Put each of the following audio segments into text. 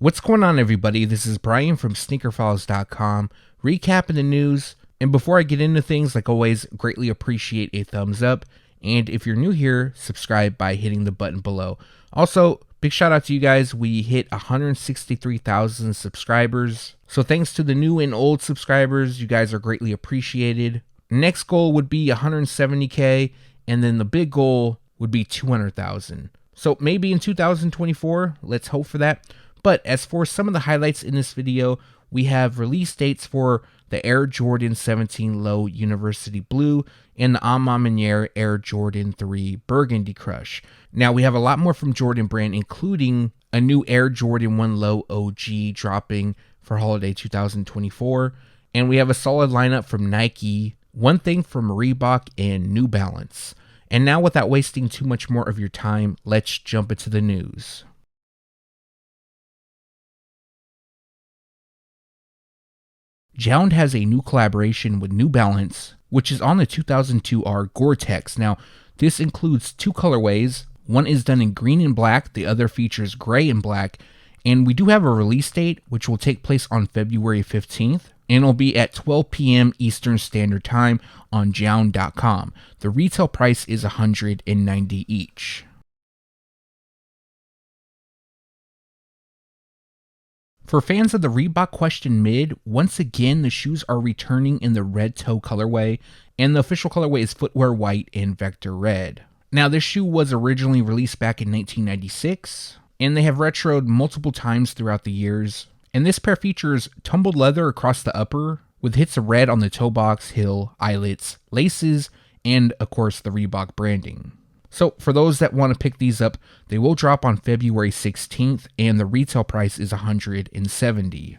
What's going on, everybody? This is Brian from SneakerFiles.com, recapping the news. And before I get into things, like always, greatly appreciate a thumbs up. And if you're new here, subscribe by hitting the button below. Also, big shout out to you guys. We hit 163,000 subscribers. So thanks to the new and old subscribers, you guys are greatly appreciated. Next goal would be 170K, and then the big goal would be 200,000. So maybe in 2024, let's hope for that. But as for some of the highlights in this video, we have release dates for the Air Jordan 17 Low University Blue and the Maniere Air Jordan 3 Burgundy Crush. Now, we have a lot more from Jordan Brand, including a new Air Jordan 1 Low OG dropping for holiday 2024. And we have a solid lineup from Nike, one thing from Reebok, and New Balance. And now, without wasting too much more of your time, let's jump into the news. JJJJound has a new collaboration with New Balance, which is on the 2002R Gore-Tex. Now, this includes two colorways. One is done in green and black, the other features gray and black. And we do have a release date, which will take place on February 15th. And it'll be at 12 p.m. Eastern Standard Time on JJJJound.com. The retail price is $190 each. For fans of the Reebok Question Mid, once again the shoes are returning in the red toe colorway, and the official colorway is Footwear White and Vector Red. Now, this shoe was originally released back in 1996, and they have retroed multiple times throughout the years. And this pair features tumbled leather across the upper, with hits of red on the toe box, heel, eyelets, laces, and of course the Reebok branding. So for those that want to pick these up, they will drop on February 16th, and the retail price is $170.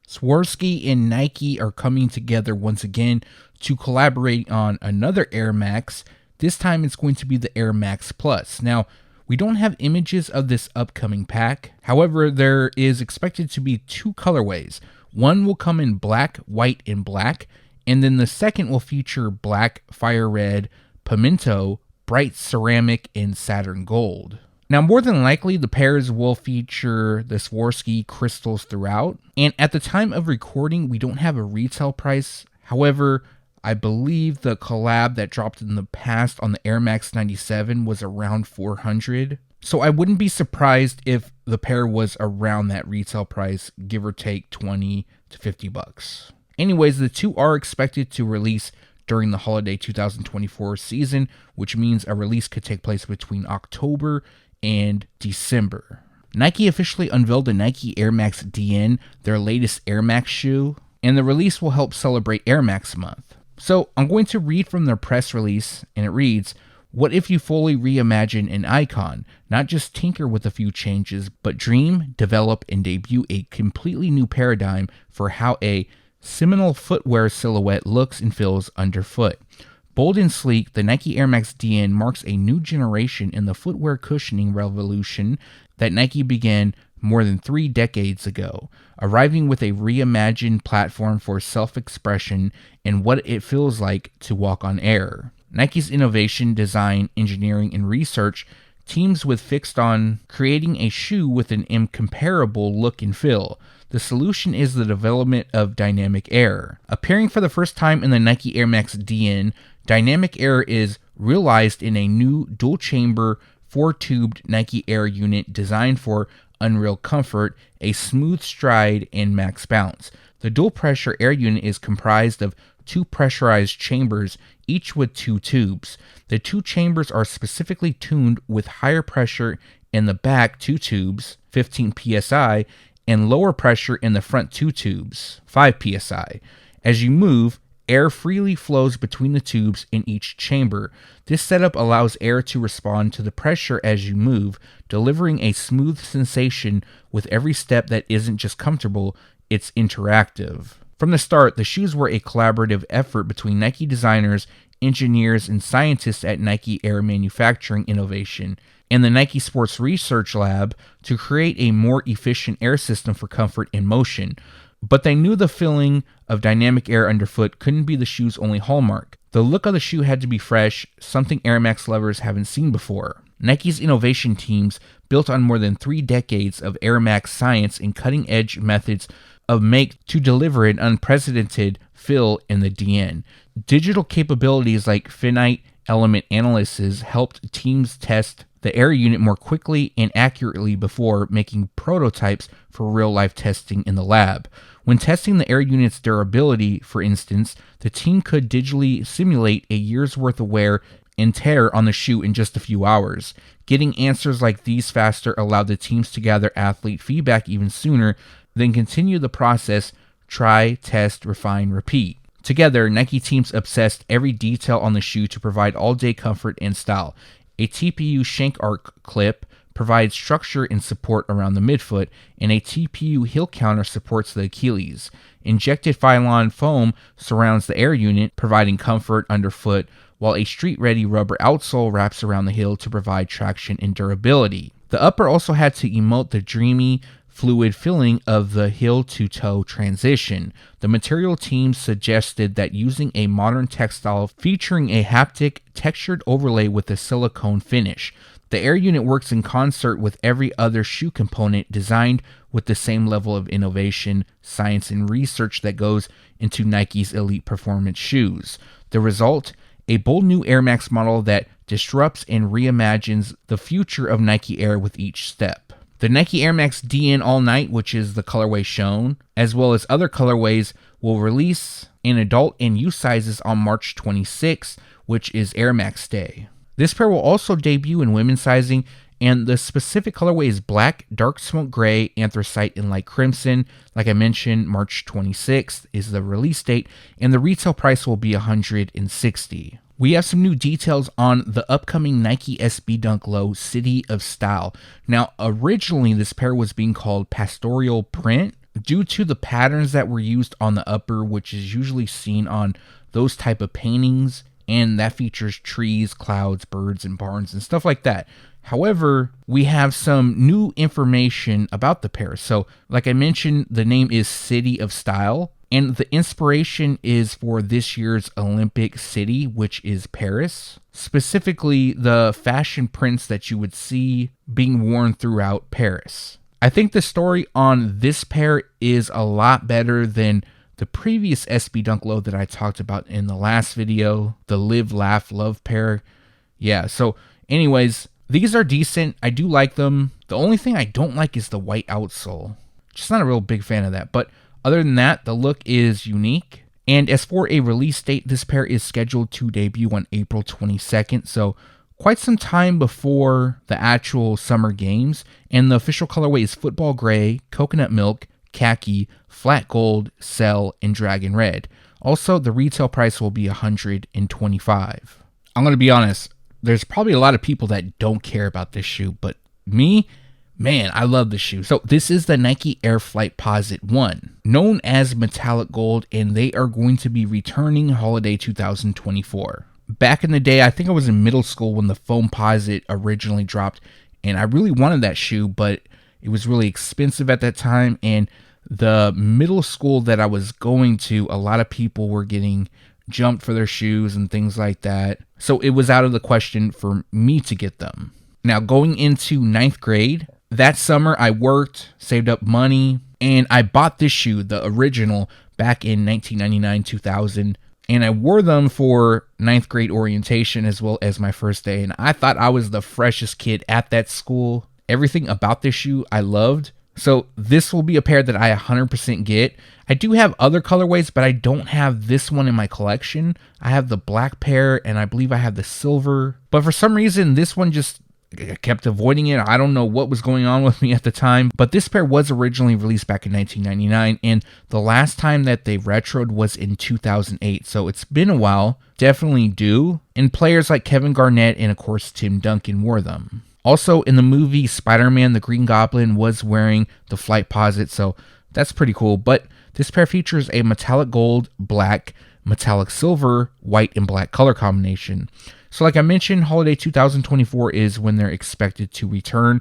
Swarovski and Nike are coming together once again to collaborate on another Air Max. This time it's going to be the Air Max Plus. Now, we don't have images of this upcoming pack. However, there is expected to be two colorways. One will come in black, white, and black. And then the second will feature black, fire red, pimento, bright ceramic, and Saturn gold. Now, more than likely, the pairs will feature the Swarovski crystals throughout. And at the time of recording, we don't have a retail price. However, I believe the collab that dropped in the past on the Air Max 97 was around $400. So I wouldn't be surprised if the pair was around that retail price, give or take $20 to $50. Anyways, the two are expected to release during the holiday 2024 season, which means a release could take place between October and December. Nike officially unveiled the Nike Air Max DN, their latest Air Max shoe, and the release will help celebrate Air Max month. So I'm going to read from their press release, and it reads, "What if you fully reimagine an icon, not just tinker with a few changes, but dream, develop, and debut a completely new paradigm for how a seminal footwear silhouette looks and feels underfoot. Bold and sleek, the Nike Air Max DN marks a new generation in the footwear cushioning revolution that Nike began more than 3 decades ago, arriving with a reimagined platform for self-expression and what it feels like to walk on air. Nike's innovation, design, engineering, and research teams with fixed on creating a shoe with an incomparable look and feel. The solution is the development of Dynamic Air. Appearing for the first time in the Nike Air Max DN, Dynamic Air is realized in a new dual-chamber, 4-tubed Nike Air unit designed for unreal comfort, a smooth stride, and max bounce. The dual-pressure air unit is comprised of 2 pressurized chambers, each with 2 tubes. The 2 chambers are specifically tuned with higher pressure in the back 2 tubes, 15 psi, and lower pressure in the front 2 tubes, 5 psi. As you move, air freely flows between the tubes in each chamber. This setup allows air to respond to the pressure as you move, delivering a smooth sensation with every step that isn't just comfortable, it's interactive. From the start, the shoes were a collaborative effort between Nike designers, engineers, and scientists at Nike Air Manufacturing Innovation and the Nike Sports Research Lab to create a more efficient air system for comfort and motion. But they knew the feeling of dynamic air underfoot couldn't be the shoe's only hallmark. The look of the shoe had to be fresh, something Air Max lovers haven't seen before. Nike's innovation teams built on more than 3 decades of Air Max science and cutting-edge methods of make to deliver an unprecedented feel in the DN. Digital capabilities like finite element analysis helped teams test the air unit more quickly and accurately before making prototypes for real-life testing in the lab. When testing the air unit's durability, for instance, the team could digitally simulate a year's worth of wear and tear on the shoe in just a few hours. Getting answers like these faster allowed the teams to gather athlete feedback even sooner, then continue the process, try, test, refine, repeat. Together, Nike teams obsessed every detail on the shoe to provide all-day comfort and style. A TPU shank arc clip provides structure and support around the midfoot, and a TPU heel counter supports the Achilles. Injected Phylon foam surrounds the air unit, providing comfort underfoot, while a street-ready rubber outsole wraps around the heel to provide traction and durability. The upper also had to emote the dreamy, fluid feeling of the heel-to-toe transition. The material team suggested that using a modern textile featuring a haptic, textured overlay with a silicone finish. The air unit works in concert with every other shoe component designed with the same level of innovation, science, and research that goes into Nike's elite performance shoes. The result? A bold new Air Max model that disrupts and reimagines the future of Nike Air with each step. The Nike Air Max DN All Night, which is the colorway shown, as well as other colorways, will release in adult and youth sizes on March 26, which is Air Max Day. This pair will also debut in women's sizing, and the specific colorway is black, dark smoke gray, anthracite, and light crimson. Like I mentioned, March 26th is the release date, and the retail price will be $160. We have some new details on the upcoming Nike SB Dunk Low City of Style. Now, originally this pair was being called Pastoral Print due to the patterns that were used on the upper, which is usually seen on those type of paintings, and that features trees, clouds, birds, and barns and stuff like that. However, we have some new information about the pair. So, like I mentioned, the name is City of Style, and the inspiration is for this year's Olympic city, which is Paris. Specifically, the fashion prints that you would see being worn throughout Paris. I think the story on this pair is a lot better than the previous SB Dunk Low that I talked about in the last video, the Live, Laugh, Love pair. Yeah, so anyways, these are decent. I do like them. The only thing I don't like is the white outsole. Just not a real big fan of that. But other than that, the look is unique. And as for a release date, this pair is scheduled to debut on April 22nd. So quite some time before the actual summer games. And the official colorway is football gray, coconut milk, khaki, flat gold, cell, and dragon red. Also, the retail price will be $125. I'm going to be honest, there's probably a lot of people that don't care about this shoe, but me, man, I love this shoe. So this is the Nike Air Flightposite 1, known as metallic gold, and they are going to be returning holiday 2024. Back in the day, I think I was in middle school when the Foamposite originally dropped, and I really wanted that shoe, but it was really expensive at that time, and the middle school that I was going to, a lot of people were getting jumped for their shoes and things like that. So it was out of the question for me to get them. Now, going into 9th grade, that summer I worked, saved up money, and I bought this shoe, the original, back in 1999, 2000. And I wore them for 9th grade orientation as well as my first day. And I thought I was the freshest kid at that school. Everything about this shoe I loved. So this will be a pair that I 100% get. I do have other colorways, but I don't have this one in my collection. I have the black pair, and I believe I have the silver. But for some reason, this one just kept avoiding it. I don't know what was going on with me at the time. But this pair was originally released back in 1999, and the last time that they retroed was in 2008. So it's been a while. Definitely do. And players like Kevin Garnett and, of course, Tim Duncan wore them. Also, in the movie Spider-Man, the Green Goblin was wearing the Flightposite, so that's pretty cool. But this pair features a metallic gold, black, metallic silver, white, and black color combination. So like I mentioned, holiday 2024 is when they're expected to return.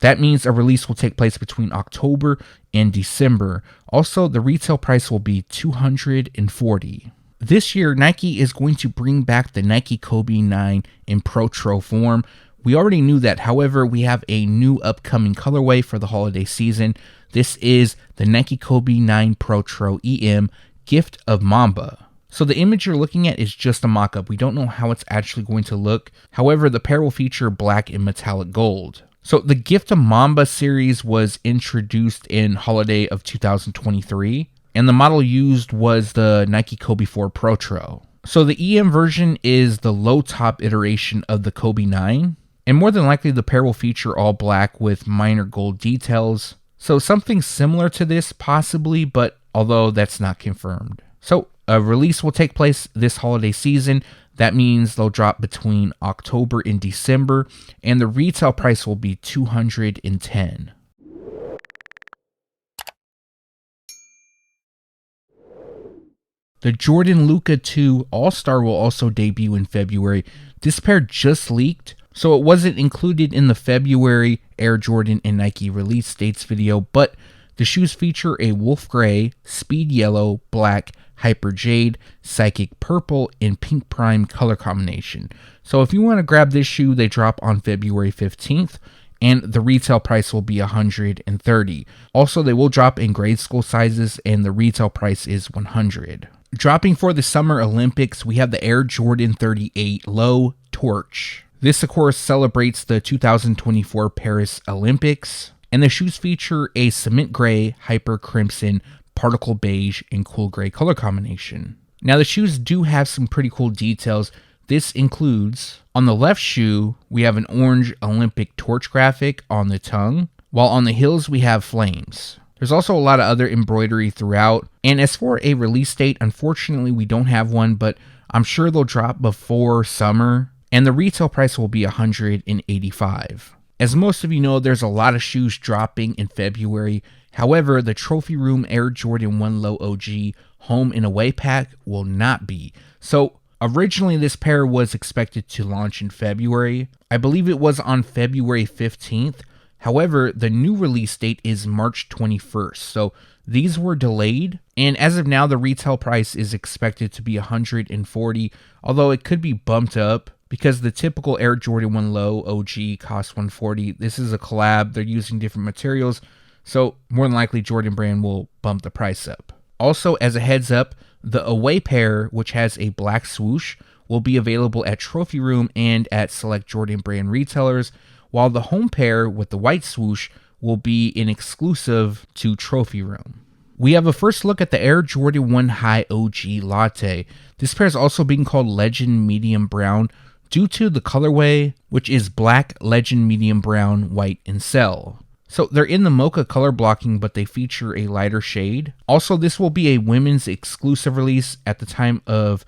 That means a release will take place between October and December. Also, the retail price will be $240. this year, Nike is going to bring back the Nike Kobe 9 in Protro form. We already knew that. However, we have a new upcoming colorway for the holiday season. This is the Nike Kobe 9 Protro EM Gift of Mamba. So the image you're looking at is just a mock-up. We don't know how it's actually going to look. However, the pair will feature black and metallic gold. So the Gift of Mamba series was introduced in holiday of 2023, and the model used was the Nike Kobe 4 Protro. So the EM version is the low top iteration of the Kobe 9, and more than likely the pair will feature all black with minor gold details. So something similar to this possibly, but although that's not confirmed. So a release will take place this holiday season. That means they'll drop between October and December, and the retail price will be $210. The Jordan Luka 2 All-Star will also debut in February. This pair just leaked, so it wasn't included in the February Air Jordan and Nike release dates video, but the shoes feature a wolf gray, speed yellow, black, hyper jade, psychic purple, and pink prime color combination. So if you want to grab this shoe, they drop on February 15th, and the retail price will be $130. Also, they will drop in grade school sizes, and the retail price is $100. Dropping for the Summer Olympics, we have the Air Jordan 38 Low Torch. This, of course, celebrates the 2024 Paris Olympics, and the shoes feature a cement gray, hyper crimson, particle beige, and cool gray color combination. Now, the shoes do have some pretty cool details. This includes, on the left shoe, we have an orange Olympic torch graphic on the tongue, while on the heels we have flames. There's also a lot of other embroidery throughout, and as for a release date, unfortunately we don't have one, but I'm sure they'll drop before summer, and the retail price will be $185. As most of you know, there's a lot of shoes dropping in February. However, the Trophy Room Air Jordan 1 Low OG Home and Away pack will not be. So originally this pair was expected to launch in February. I believe it was on February 15th. However, the new release date is March 21st. So these were delayed, and as of now, the retail price is expected to be $140, although it could be bumped up because the typical Air Jordan 1 Low OG costs $140. This is a collab. They're using different materials, so more than likely Jordan Brand will bump the price up. Also, as a heads up, the away pair, which has a black swoosh, will be available at Trophy Room and at select Jordan Brand retailers, while the home pair with the white swoosh will be an exclusive to Trophy Room. We have a first look at the Air Jordan 1 High OG Latte. This pair is also being called Legend Medium Brown due to the colorway, which is black, Legend Medium Brown, white, and cell. So they're in the mocha color blocking, but they feature a lighter shade. Also, this will be a women's exclusive release at the time of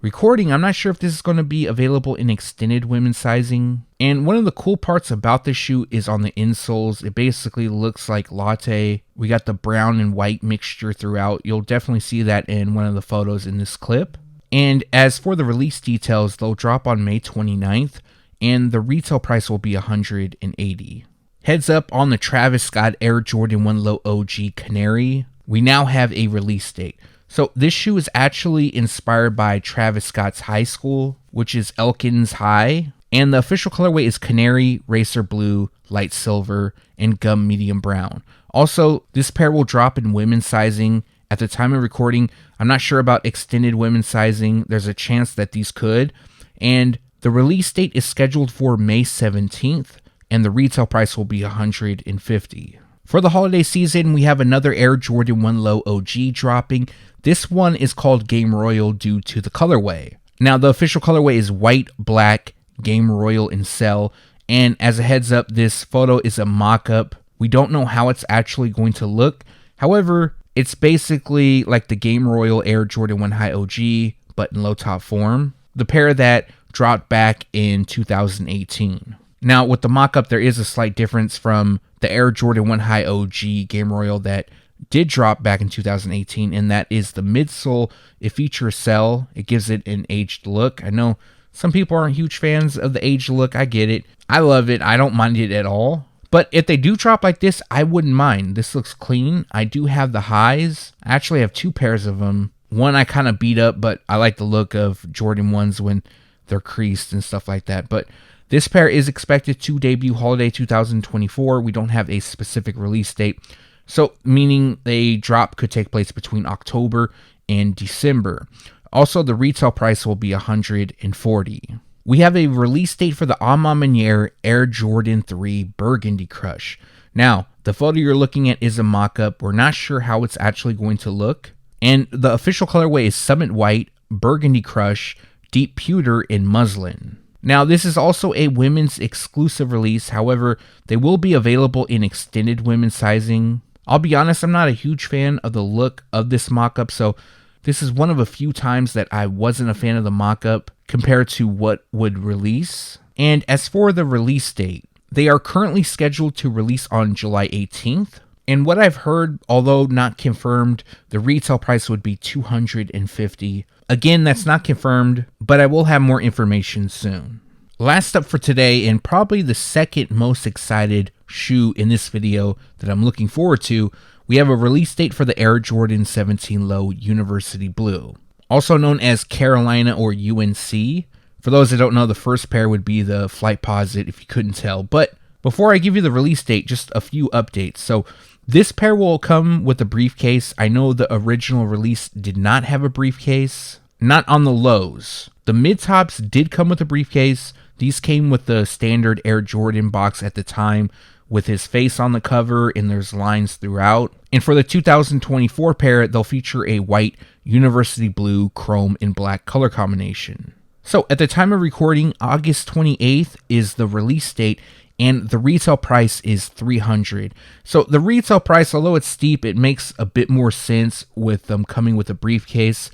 recording. I'm not sure if this is going to be available in extended women's sizing. And one of the cool parts about this shoe is on the insoles. It basically looks like Latte. We got the brown and white mixture throughout. You'll definitely see that in one of the photos in this clip. And as for the release details, they'll drop on May 29th, and the retail price will be $180. Heads up on the Travis Scott Air Jordan 1 Low OG Canary. We now have a release date. So this shoe is actually inspired by Travis Scott's high school, which is Elkins High. And the official colorway is Canary, Racer Blue, Light Silver, and Gum Medium Brown. Also, this pair will drop in women's sizing. At the time of recording, I'm not sure about extended women's sizing. There's a chance that these could. And the release date is scheduled for May 17th, and the retail price will be $150. For the holiday season, we have another Air Jordan 1 Low OG dropping. This one is called Game Royal due to the colorway. Now, the official colorway is white, black, Game Royal, and cell. And as a heads up, this photo is a mock-up. We don't know how it's actually going to look. However, it's basically like the Game Royal Air Jordan 1 High OG, but in low top form. The pair that dropped back in 2018. Now, with the mock-up, there is a slight difference from the Air Jordan 1 High OG Game Royal that did drop back in 2018, and that is the midsole. It features cell. It gives it an aged look. I know some people aren't huge fans of the aged look. I get it. I love it. I don't mind it at all. But if they do drop like this, I wouldn't mind. This looks clean. I do have the highs. I actually have two pairs of them. One I kind of beat up, but I like the look of Jordan 1s when they're creased and stuff like that. But this pair is expected to debut holiday 2024. We don't have a specific release date, so meaning a drop could take place between October and December. Also, the retail price will be $140. We have a release date for the Maniere Air Jordan 3 Burgundy Crush. Now, the photo you're looking at is a mock-up. We're not sure how it's actually going to look. And the official colorway is Summit White, Burgundy Crush, Deep Pewter, and Muslin. Now, this is also a women's exclusive release. However, they will be available in extended women's sizing. I'll be honest, I'm not a huge fan of the look of this mock-up, so this is one of a few times that I wasn't a fan of the mock-up compared to what would release. And as for the release date, they are currently scheduled to release on July 18th. And what I've heard, although not confirmed, the retail price would be $250. Again, that's not confirmed, but I will have more information soon. Last up for today, and probably the second most excited shoe in this video that I'm looking forward to, we have a release date for the Air Jordan 17 Low University Blue, also known as Carolina or UNC. For those that don't know, the first pair would be the Flightposite, if you couldn't tell. But before I give you the release date, just a few updates. So this pair will come with a briefcase. I know the original release did not have a briefcase, not on the lows. The mid-tops did come with a briefcase. These came with the standard Air Jordan box at the time, with his face on the cover, and there's lines throughout. And for the 2024 pair, they'll feature a white university blue, chrome, and black color combination. So at the time of recording, August 28th is the release date, and the retail price is $300. So the retail price, although it's steep, it makes a bit more sense with them coming with a briefcase.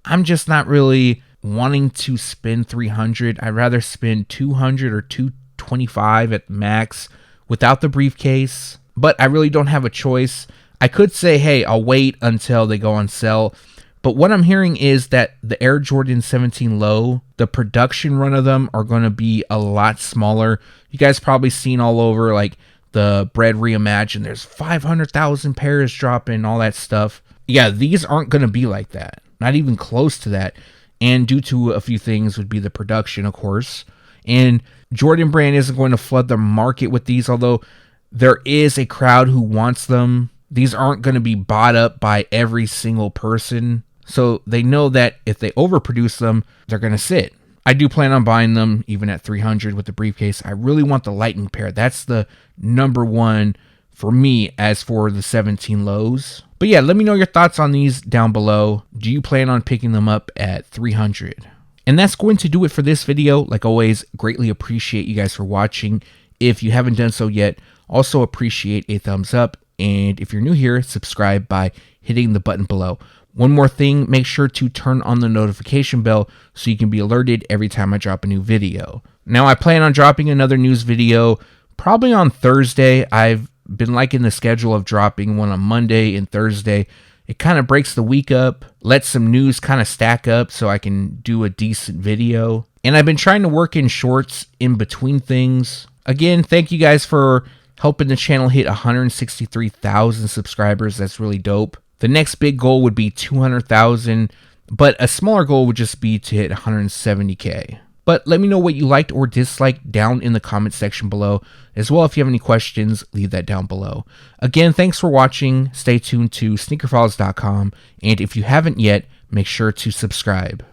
I'm just not really wanting to spend $300. I'd rather spend $200 or $225 at max without the briefcase, but I really don't have a choice. I could say, hey, I'll wait until they go on sale, but what I'm hearing is that the Air Jordan 17 Low, the production run of them are going to be a lot smaller. You guys probably seen all over, like the Bread Reimagined, there's 500,000 pairs dropping, all that stuff. Yeah, these aren't going to be like that, not even close to that, and due to a few things would be the production, of course. And Jordan Brand isn't going to flood the market with these, although there is a crowd who wants them. These aren't going to be bought up by every single person, so they know that if they overproduce them, they're going to sit. I do plan on buying them even at $300 with the briefcase. I really want the Lightning pair. That's the number one for me as for the 17 Lows. But yeah, let me know your thoughts on these down below. Do you plan on picking them up at $300? And that's going to do it for this video. Like always, greatly appreciate you guys for watching. If you haven't done so yet, also appreciate a thumbs up. And if you're new here, subscribe by hitting the button below. One more thing, make sure to turn on the notification bell so you can be alerted every time I drop a new video. Now, I plan on dropping another news video probably on Thursday. I've been liking the schedule of dropping one on Monday and Thursday. It kind of breaks the week up, lets some news kind of stack up so I can do a decent video. And I've been trying to work in shorts in between things. Again, thank you guys for helping the channel hit 163,000 subscribers. That's really dope. The next big goal would be 200,000, but a smaller goal would just be to hit 170K. But let me know what you liked or disliked down in the comment section below. As well, if you have any questions, leave that down below. Again, thanks for watching. Stay tuned to SneakerFiles.com. And if you haven't yet, make sure to subscribe.